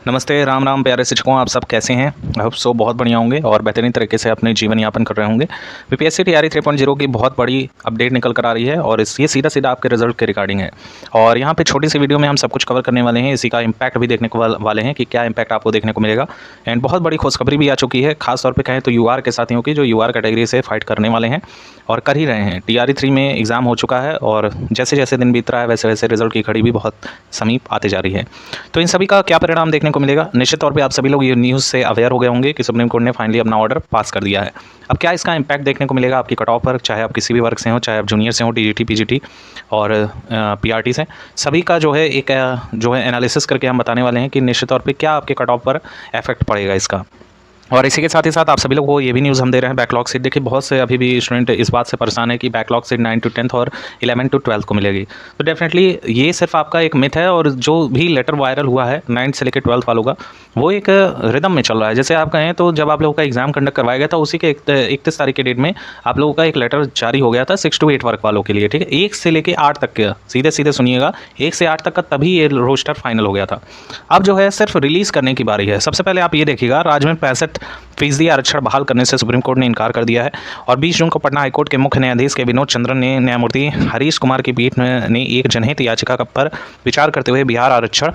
नमस्ते, राम राम प्यारे शिक्षकों, आप सब कैसे हैं। आप सब बहुत बढ़िया होंगे और बेहतरीन तरीके से अपने जीवन यापन कर रहे होंगे। बीपीएससी टीआरई 3.0 की बहुत बड़ी अपडेट निकल कर आ रही है और ये सीधा सीधा आपके रिजल्ट के रिगार्डिंग है। और यहाँ पे छोटी सी वीडियो में हम सब कुछ कवर करने वाले हैं, इसी का इम्पैक्ट भी देखने को वाले हैं कि क्या इम्पैक्ट आपको देखने को मिलेगा। एंड बहुत बड़ी खुशखबरी भी आ चुकी है, खासतौर पर कहें तो यूआर के साथियों की, जो यूआर कैटेगरी से फाइट करने वाले हैं और कर ही रहे हैं। टीआरई 3 में एग्जाम हो चुका है और जैसे जैसे दिन बीत रहा है वैसे वैसे रिजल्ट की घड़ी भी बहुत समीप आते जा रही है। तो इन सभी का क्या परिणाम देखने को मिलेगा, निश्चित तौर पे आप सभी लोग ये न्यूज़ से अवेयर हो गए होंगे कि सुप्रीम कोर्ट ने फाइनली अपना ऑर्डर पास कर दिया है। अब क्या इसका इम्पैक्ट देखने को मिलेगा आपकी कट ऑफ पर, चाहे आप किसी भी वर्ग से हो, चाहे आप जूनियर से हो, टीजीटी पीजीटी और पीआरटी से, सभी का जो है एक एनालिसिस करके हम बताने वाले हैं कि निश्चित तौर पे क्या आपके कट ऑफ पर इफेक्ट पड़ेगा इसका। और इसी के साथ ही साथ आप सभी लोगों को ये भी न्यूज़ हम दे रहे हैं, बैकलॉग सीट। देखिए बहुत से अभी भी स्टूडेंट इस बात से परेशान है कि बैकलॉग सीट 9 to 10th और 11 to 12th को मिलेगी। तो डेफिनेटली ये सिर्फ आपका एक मिथ है और जो भी लेटर वायरल हुआ है 9th से लेकर 12th वालों का, वो एक रिदम में चल रहा है। जैसे आप कहें तो जब आप लोगों का एग्जाम कंडक्ट करवाया गया था उसी के 31 तारीख के डेट में आप लोगों का एक लेटर जारी हो गया था 6 to 8 वर्ग वालों के लिए, ठीक है। 1 से लेकर 8 तक का, सीधे सीधे सुनिएगा, 1 से 8 तक का तभी ये रोस्टर फाइनल हो गया था। अब जो है सिर्फ रिलीज़ करने की बारी है। सबसे पहले आप ये देखिएगा, राज्य में 65% आरक्षण बहाल करने से सुप्रीम कोर्ट ने इनकार कर दिया है। और 20 जून को पटना हाईकोर्ट के मुख्य न्यायाधीश के विनोद चंद्रन ने न्यायमूर्ति हरीश कुमार की पीठ ने एक जनहित याचिका पर विचार करते हुए बिहार आरक्षण,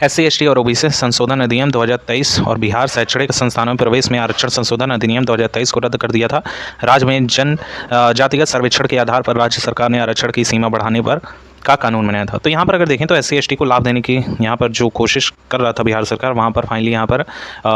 SC ST और OBC संशोधन अधिनियम 2023 और बिहार शैक्षणिक संस्थानों में प्रवेश में आरक्षण संशोधन अधिनियम 2023 को रद्द कर दिया था। राज्य में जातिगत सर्वेक्षण के आधार पर राज्य सरकार ने आरक्षण की सीमा बढ़ाने पर का कानून बनाया था। तो यहाँ पर अगर देखें तो SC ST को लाभ देने की यहाँ पर जो कोशिश कर रहा था बिहार सरकार, वहाँ पर फाइनली यहाँ पर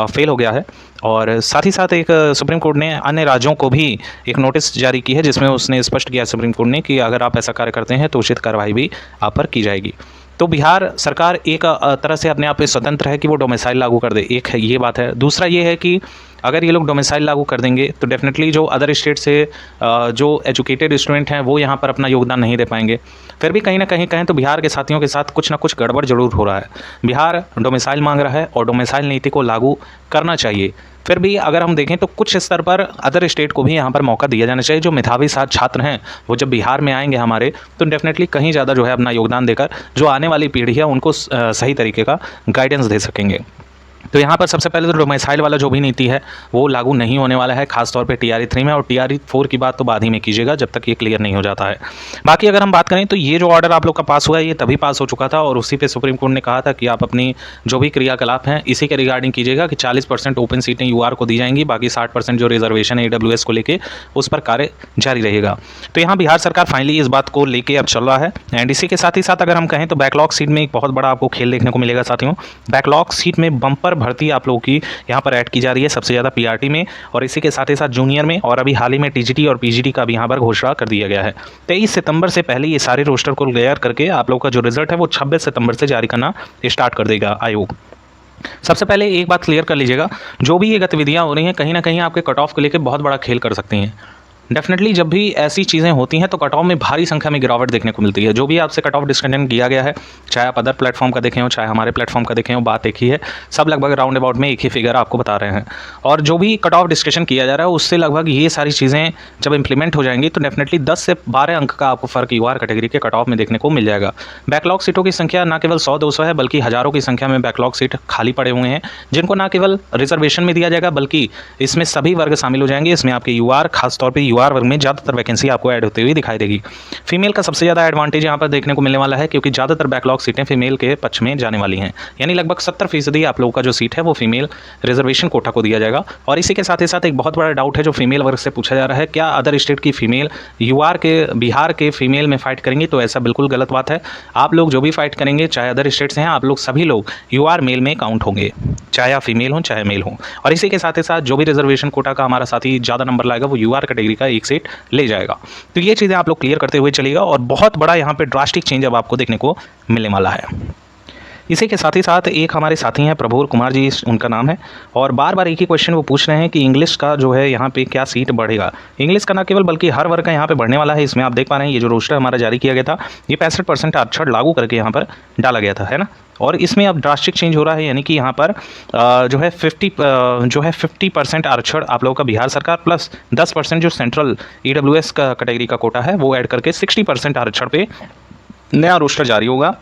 फेल हो गया है। और साथ ही साथ एक सुप्रीम कोर्ट ने अन्य राज्यों को भी एक नोटिस जारी की है, जिसमें उसने स्पष्ट किया सुप्रीम कोर्ट ने कि अगर आप ऐसा कार्य करते हैं तो उचित कार्रवाई भी आप पर की जाएगी। तो बिहार सरकार एक तरह से अपने आप पे स्वतंत्र है कि वो डोमिसाइल लागू कर दे, एक है ये बात है। दूसरा ये है कि अगर ये लोग डोमिसाइल लागू कर देंगे तो डेफिनेटली जो अदर स्टेट से जो एजुकेटेड स्टूडेंट हैं वो यहाँ पर अपना योगदान नहीं दे पाएंगे। फिर भी कहीं ना कहीं कहें तो बिहार के साथियों के साथ कुछ ना कुछ गड़बड़ जरूर हो रहा है। बिहार डोमिसाइल मांग रहा है और डोमिसाइल नीति को लागू करना चाहिए। फिर भी अगर हम देखें तो कुछ स्तर पर अदर स्टेट को भी यहाँ पर मौका दिया जाना चाहिए। जो मेधावी छात्र हैं वो जब बिहार में आएंगे हमारे, तो डेफिनेटली कहीं ज़्यादा जो है अपना योगदान देकर जो आने वाली पीढ़ी है उनको सही तरीके का गाइडेंस दे सकेंगे। तो यहाँ पर सबसे पहले तो डोमिसाइल वाला जो भी नीति है वो लागू नहीं होने वाला है, खासतौर पे टीआरई 3 में। और टीआरई 4 की बात तो बाद ही में कीजिएगा जब तक ये क्लियर नहीं हो जाता है। बाकी अगर हम बात करें तो ये जो ऑर्डर आप लोग का पास हुआ है ये तभी पास हो चुका था और उसी पे सुप्रीम कोर्ट ने कहा था कि आप अपनी जो भी क्रियाकलाप हैं इसी के रिगार्डिंग कीजिएगा कि 40% ओपन सीटें यूआर को दी जाएंगी, बाकी 60% जो रिजर्वेशन है AWS को लेकर उस पर कार्य जारी रहेगा। तो यहाँ बिहार सरकार फाइनली इस बात को लेकर अब चल रहा है। एंड इसी के साथ ही साथ अगर हम कहें तो बैकलॉग सीट में एक बहुत बड़ा आपको खेल देखने को मिलेगा साथियों। बैकलॉग सीट में बम्पर भर्ती आप लोगों की यहाँ पर ऐड की जा रही है, सबसे ज़्यादा पीआरटी में और इसी के साथ ही साथ जूनियर में, और अभी हाल ही में टीजीटी और पीजीटी का भी यहाँ पर घोषणा कर दिया गया है। 23 सितंबर से पहले ये सारे रोस्टर को क्लियर करके आप लोगों का जो रिजल्ट है वो 26 सितंबर से जारी करना स्टार्ट कर देगा आयोग। सबसे पहले एक बात क्लियर कर लीजिएगा, जो भी ये गतिविधियाँ हो रही हैं कहीं ना कहीं आपके कट ऑफ को लेकर बहुत बड़ा खेल कर सकती हैं। डेफिनेटली जब भी ऐसी चीज़ें होती हैं तो कट ऑफ में भारी संख्या में गिरावट देखने को मिलती है। जो भी आपसे कट ऑफ डिस्कशन किया गया है, चाहे आप अदर प्लेटफॉर्म का देखें हो चाहे हमारे प्लेटफॉर्म का देखें हो, बात एक ही है, सब लगभग राउंड अबाउट में एक ही फिगर आपको बता रहे हैं। और जो भी कट ऑफ डिस्कशन किया जा रहा है उससे लगभग ये सारी चीज़ें जब इंप्लीमेंट हो जाएंगी तो डेफिनेटली 10 से 12 अंक का आपको फर्क यूआर कैटेगरी के कट ऑफ में देखने को मिल जाएगा। बैकलॉग सीटों की संख्या न केवल 100-200 है बल्कि हज़ारों की संख्या में बैकलॉग सीट खाली पड़े हुए हैं, जिनको न केवल रिजर्वेशन में दिया जाएगा बल्कि इसमें सभी वर्ग शामिल हो जाएंगे। इसमें आपके यूआर, खासतौर पर यूआर वर्ग में ज़्यादातर वैकेंसी आपको ऐड होती हुई दिखाई देगी। फीमेल का सबसे ज़्यादा एडवांटेज यहाँ पर देखने को मिलने वाला है क्योंकि ज़्यादातर बैकलॉग सीटें फीमेल के पक्ष में जाने वाली हैं, यानी लगभग 70% आप लोगों का जो सीट है वो फीमेल रिजर्वेशन कोटा को दिया जाएगा। और इसी के साथ ही साथ एक बहुत बड़ा डाउट है जो फीमेल वर्ग से पूछा जा रहा है, क्या अदर स्टेट की फीमेल यूआर के बिहार के फीमेल में फाइट करेंगी? तो ऐसा बिल्कुल गलत बात है। आप लोग जो भी फाइट करेंगे चाहे अदर स्टेट से हैं, आप लोग सभी लोग यूआर मेल में काउंट होंगे, चाहे आप फीमेल हों चाहे मेल हों। और इसी के साथ ही साथ जो भी रिजर्वेशन कोटा का हमारा साथी ज़्यादा नंबर लाएगा वो यूआर कैटेगरी का एक सीट ले जाएगा। तो ये चीज़ें आप लोग क्लियर करते हुए चलिएगा और बहुत बड़ा यहाँ पे ड्रास्टिक चेंज अब आपको देखने को मिलने वाला है। इसी के साथ ही साथ एक हमारे साथी हैं प्रभुर कुमार जी उनका नाम है, और बार बार एक ही क्वेश्चन वो पूछ रहे हैं कि इंग्लिश का जो है यहाँ पे क्या सीट बढ़ेगा। इंग्लिश का ना केवल बल्कि हर वर्ग का यहाँ पे बढ़ने वाला है। इसमें आप देख पा रहे हैं ये जो रोस्टर हमारा जारी किया गया था ये 65% आरक्षण लागू करके यहाँ पर डाला गया था, है ना। और इसमें अब ड्रास्टिक चेंज हो रहा है, यानी कि यहाँ पर जो है 50% आरक्षण आप लोगों का बिहार सरकार प्लस 10% जो सेंट्रल AWS का कैटेगरी का कोटा है वो ऐड करके 60% आरक्षण पे नया रोस्टर जारी होगा।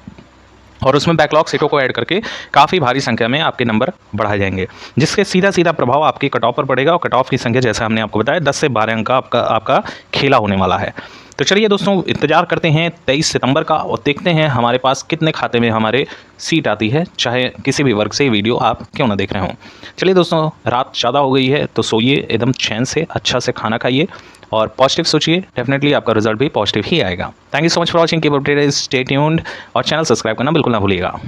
और उसमें बैकलॉग सीटों को ऐड करके काफ़ी भारी संख्या में आपके नंबर बढ़ाए जाएंगे, जिसके सीधा सीधा प्रभाव आपके कट ऑफ पर पड़ेगा। और कट ऑफ की संख्या जैसे हमने आपको बताया 10 से 12 अंक का आपका खेला होने वाला है। तो चलिए दोस्तों, इंतजार करते हैं 23 सितंबर का और देखते हैं हमारे पास कितने खाते में हमारे सीट आती है, चाहे किसी भी वर्ग से वीडियो आप क्यों ना देख रहे हों। चलिए दोस्तों, रात ज़्यादा हो गई है तो सोइए एकदम चैन से, अच्छा से खाना खाइए और पॉजिटिव सोचिए, डेफिनेटली आपका रिजल्ट भी पॉजिटिव ही आएगा। Thank you so much for watching, keep updated, stay tuned और चैनल सब्सक्राइब करना बिल्कुल ना भूलिएगा।